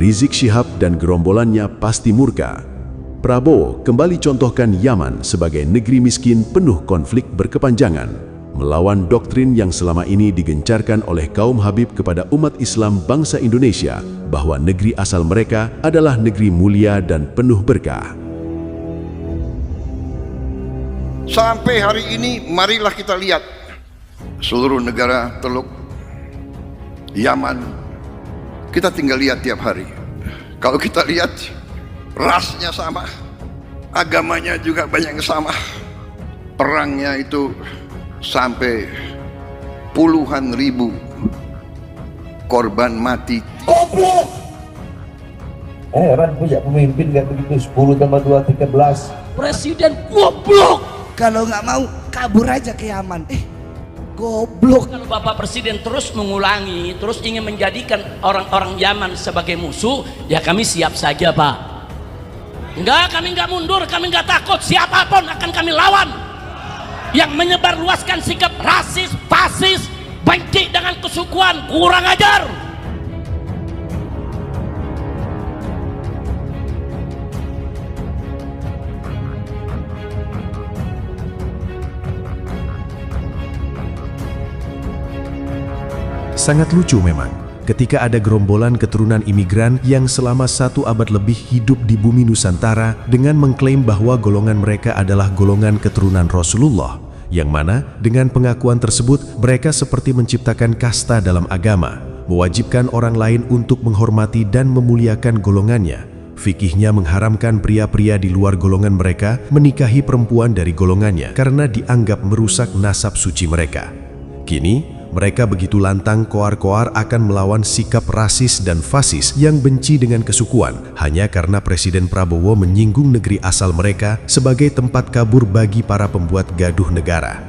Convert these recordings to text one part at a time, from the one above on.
Rizik Syihab dan gerombolannya pasti murka. Prabowo kembali contohkan Yaman sebagai negeri miskin penuh konflik berkepanjangan, melawan doktrin yang selama ini digencarkan oleh kaum Habib kepada umat Islam bangsa Indonesia bahwa negeri asal mereka adalah negeri mulia dan penuh berkah. Sampai hari ini marilah kita lihat seluruh negara Teluk Yaman, kita tinggal lihat tiap hari. Kalau kita lihat rasnya sama, agamanya juga banyak yang sama, perangnya itu sampai puluhan ribu korban mati. Goblok! Heran punya pemimpin gak begitu, 10 tambah 2, 13. Presiden goblok. Kalau nggak mau kabur aja ke Yaman. Goblok. Kalau Bapak Presiden terus mengulangi, terus ingin menjadikan orang-orang Yaman sebagai musuh, ya kami siap saja, Pak. Enggak, kami enggak mundur, kami enggak takut, siapapun akan kami lawan yang menyebarluaskan sikap rasis, fasis, benci dengan kesukuan, kurang ajar. Sangat lucu memang, ketika ada gerombolan keturunan imigran yang selama 1 abad lebih hidup di bumi Nusantara dengan mengklaim bahwa golongan mereka adalah golongan keturunan Rasulullah, yang mana dengan pengakuan tersebut mereka seperti menciptakan kasta dalam agama, mewajibkan orang lain untuk menghormati dan memuliakan golongannya. Fikihnya mengharamkan pria-pria di luar golongan mereka menikahi perempuan dari golongannya karena dianggap merusak nasab suci mereka. Kini, mereka begitu lantang koar-koar akan melawan sikap rasis dan fasis yang benci dengan kesukuan hanya karena Presiden Prabowo menyinggung negeri asal mereka sebagai tempat kabur bagi para pembuat gaduh negara.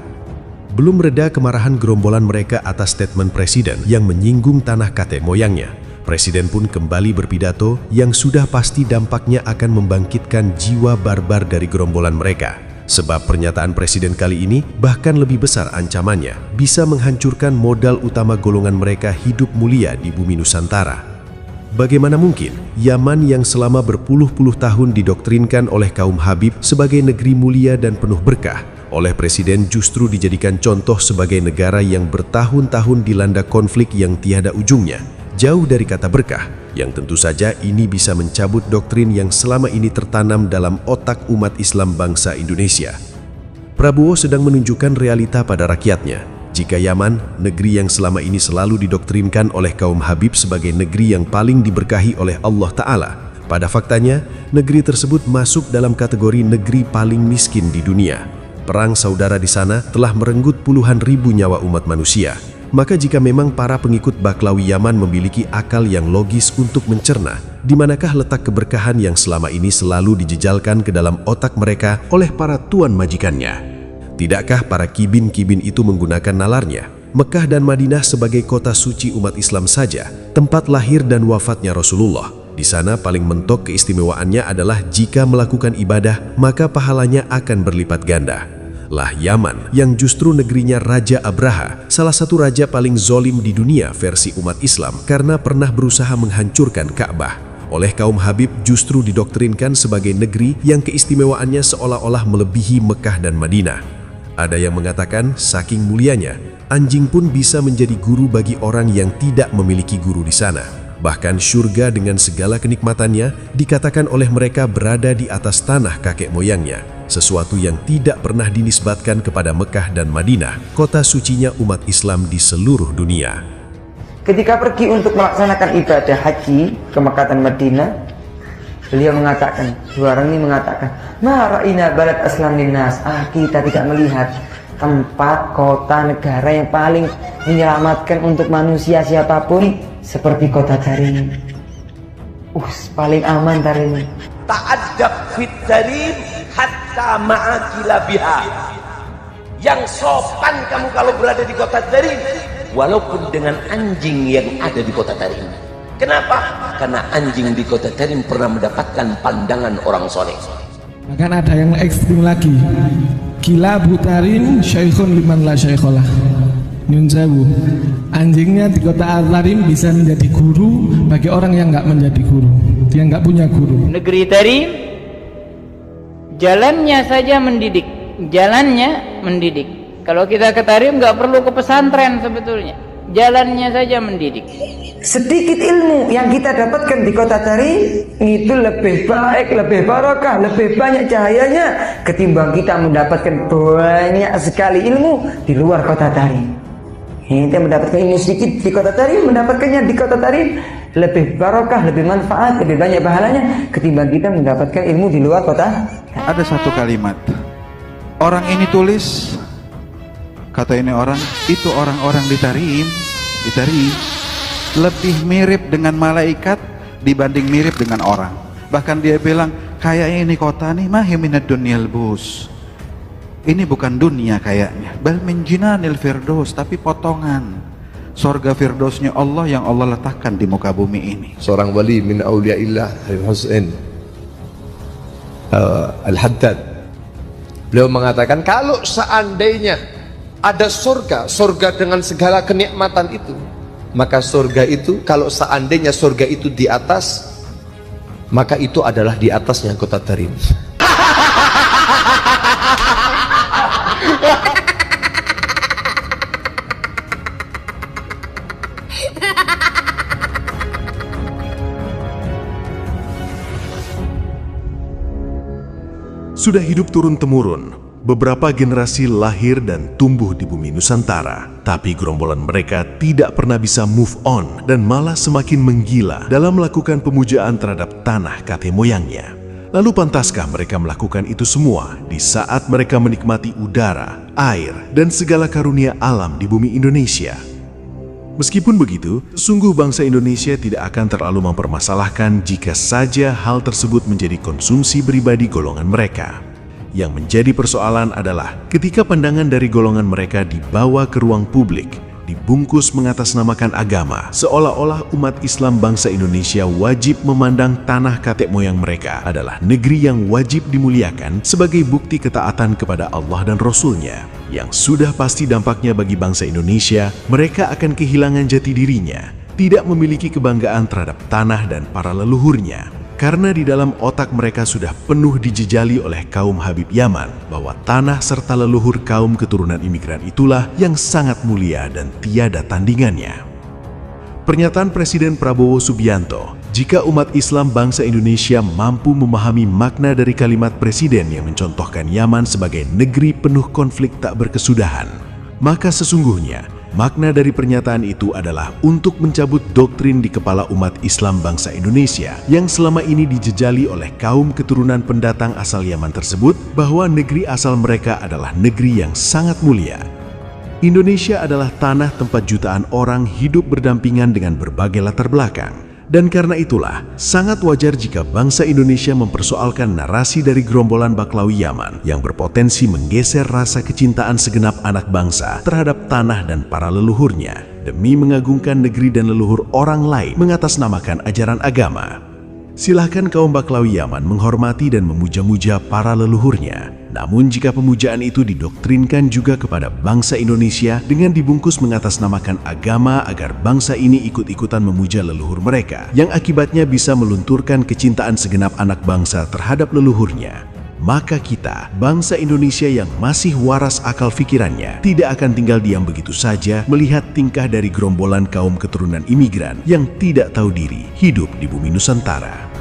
Belum reda kemarahan gerombolan mereka atas statement Presiden yang menyinggung tanah kakek moyangnya. Presiden pun kembali berpidato yang sudah pasti dampaknya akan membangkitkan jiwa barbar dari gerombolan mereka. Sebab pernyataan Presiden kali ini bahkan lebih besar ancamannya, bisa menghancurkan modal utama golongan mereka hidup mulia di bumi Nusantara. Bagaimana mungkin Yaman yang selama berpuluh-puluh tahun didoktrinkan oleh kaum Habib sebagai negeri mulia dan penuh berkah, oleh Presiden justru dijadikan contoh sebagai negara yang bertahun-tahun dilanda konflik yang tiada ujungnya, jauh dari kata berkah, yang tentu saja ini bisa mencabut doktrin yang selama ini tertanam dalam otak umat Islam bangsa Indonesia. Prabowo sedang menunjukkan realita pada rakyatnya. Jika Yaman, negeri yang selama ini selalu didoktrinkan oleh kaum Habib sebagai negeri yang paling diberkahi oleh Allah Ta'ala, pada faktanya, negeri tersebut masuk dalam kategori negeri paling miskin di dunia. Perang saudara di sana telah merenggut puluhan ribu nyawa umat manusia. Maka jika memang para pengikut Baklawi Yaman memiliki akal yang logis untuk mencerna, di manakah letak keberkahan yang selama ini selalu dijejalkan ke dalam otak mereka oleh para tuan majikannya? Tidakkah para kibin-kibin itu menggunakan nalarnya? Mekah dan Madinah sebagai kota suci umat Islam saja, tempat lahir dan wafatnya Rasulullah. Di sana paling mentok keistimewaannya adalah jika melakukan ibadah, maka pahalanya akan berlipat ganda. Lah Yaman yang justru negerinya Raja Abraha, salah satu raja paling zolim di dunia versi umat Islam karena pernah berusaha menghancurkan Ka'bah. Oleh kaum Habib justru didoktrinkan sebagai negeri yang keistimewaannya seolah-olah melebihi Mekah dan Madinah. Ada yang mengatakan saking mulianya, anjing pun bisa menjadi guru bagi orang yang tidak memiliki guru di sana. Bahkan surga dengan segala kenikmatannya dikatakan oleh mereka berada di atas tanah kakek moyangnya. Sesuatu yang tidak pernah dinisbatkan kepada Mekah dan Madinah, kota sucinya umat Islam di seluruh dunia. Ketika pergi untuk melaksanakan ibadah haji ke Mekah dan Madinah, beliau mengatakan, dua orang ini mengatakan, "Ma ra'ina balad aslam linnas." Kita tidak melihat tempat, kota, negara yang paling menyelamatkan untuk manusia siapapun seperti kota Tarim. Paling aman Tarim. Ta'addab fit Tarim hatta ma'akila biha. Yang sopan kamu kalau berada di kota Tarim, walaupun dengan anjing yang ada di kota Tarim. Kenapa? Karena anjing di kota Tarim pernah mendapatkan pandangan orang soleh. Bahkan ada yang ekstrim lagi, Kilabu Tarim syaikhun liman la syaikholah. Nyun sewu, anjingnya di kota Al-Tarim bisa menjadi guru bagi orang yang nggak menjadi guru, dia nggak punya guru. Negeri Tarim, jalannya saja mendidik, jalannya mendidik. Kalau kita ke Tarim nggak perlu ke pesantren sebetulnya, jalannya saja mendidik. Sedikit ilmu yang kita dapatkan di kota Tarim itu lebih baik, lebih barokah, lebih banyak cahayanya ketimbang kita mendapatkan banyak sekali ilmu di luar kota Tarim. Kita mendapatkan ilmu sedikit di kota Tarim, mendapatkannya di kota Tarim lebih barokah, lebih manfaat, lebih banyak pahalanya ketimbang kita mendapatkan ilmu di luar kota. Ada satu kalimat, orang ini tulis, kata ini orang, itu orang-orang di Tarim lebih mirip dengan malaikat dibanding mirip dengan orang. Bahkan dia bilang, kayaknya ini kota nih mahiminad dunyal bus, ini bukan dunia kayaknya, bal min jinanil firdaus, tapi potongan sorga firdausnya Allah yang Allah letakkan di muka bumi ini. Seorang wali min awliyaillah Al-Husain Al-Haddad, beliau mengatakan kalau seandainya ada surga dengan segala kenikmatan itu, maka surga itu, kalau seandainya surga itu di atas, maka itu adalah di atasnya kota Tarim. Sudah hidup turun-temurun, beberapa generasi lahir dan tumbuh di bumi Nusantara, tapi gerombolan mereka tidak pernah bisa move on dan malah semakin menggila dalam melakukan pemujaan terhadap tanah kakek moyangnya. Lalu pantaskah mereka melakukan itu semua di saat mereka menikmati udara, air, dan segala karunia alam di bumi Indonesia? Meskipun begitu, sungguh bangsa Indonesia tidak akan terlalu mempermasalahkan jika saja hal tersebut menjadi konsumsi pribadi golongan mereka. Yang menjadi persoalan adalah ketika pandangan dari golongan mereka dibawa ke ruang publik, dibungkus mengatasnamakan agama, seolah-olah umat Islam bangsa Indonesia wajib memandang tanah kakek moyang mereka adalah negeri yang wajib dimuliakan sebagai bukti ketaatan kepada Allah dan Rasul-Nya. Yang sudah pasti dampaknya bagi bangsa Indonesia, mereka akan kehilangan jati dirinya, tidak memiliki kebanggaan terhadap tanah dan para leluhurnya. Karena di dalam otak mereka sudah penuh dijejali oleh kaum Habib Yaman bahwa tanah serta leluhur kaum keturunan imigran itulah yang sangat mulia dan tiada tandingannya. Pernyataan Presiden Prabowo Subianto, jika umat Islam bangsa Indonesia mampu memahami makna dari kalimat Presiden yang mencontohkan Yaman sebagai negeri penuh konflik tak berkesudahan, maka sesungguhnya makna dari pernyataan itu adalah untuk mencabut doktrin di kepala umat Islam bangsa Indonesia yang selama ini dijejali oleh kaum keturunan pendatang asal Yaman tersebut bahwa negeri asal mereka adalah negeri yang sangat mulia. Indonesia adalah tanah tempat jutaan orang hidup berdampingan dengan berbagai latar belakang. Dan karena itulah, sangat wajar jika bangsa Indonesia mempersoalkan narasi dari gerombolan Baklawi Yaman yang berpotensi menggeser rasa kecintaan segenap anak bangsa terhadap tanah dan para leluhurnya demi mengagungkan negeri dan leluhur orang lain mengatasnamakan ajaran agama. Silahkan kaum Baklawi Yaman menghormati dan memuja-muja para leluhurnya. Namun jika pemujaan itu didoktrinkan juga kepada bangsa Indonesia dengan dibungkus mengatasnamakan agama agar bangsa ini ikut-ikutan memuja leluhur mereka, yang akibatnya bisa melunturkan kecintaan segenap anak bangsa terhadap leluhurnya, maka kita, bangsa Indonesia yang masih waras akal pikirannya, tidak akan tinggal diam begitu saja melihat tingkah dari gerombolan kaum keturunan imigran yang tidak tahu diri hidup di bumi Nusantara.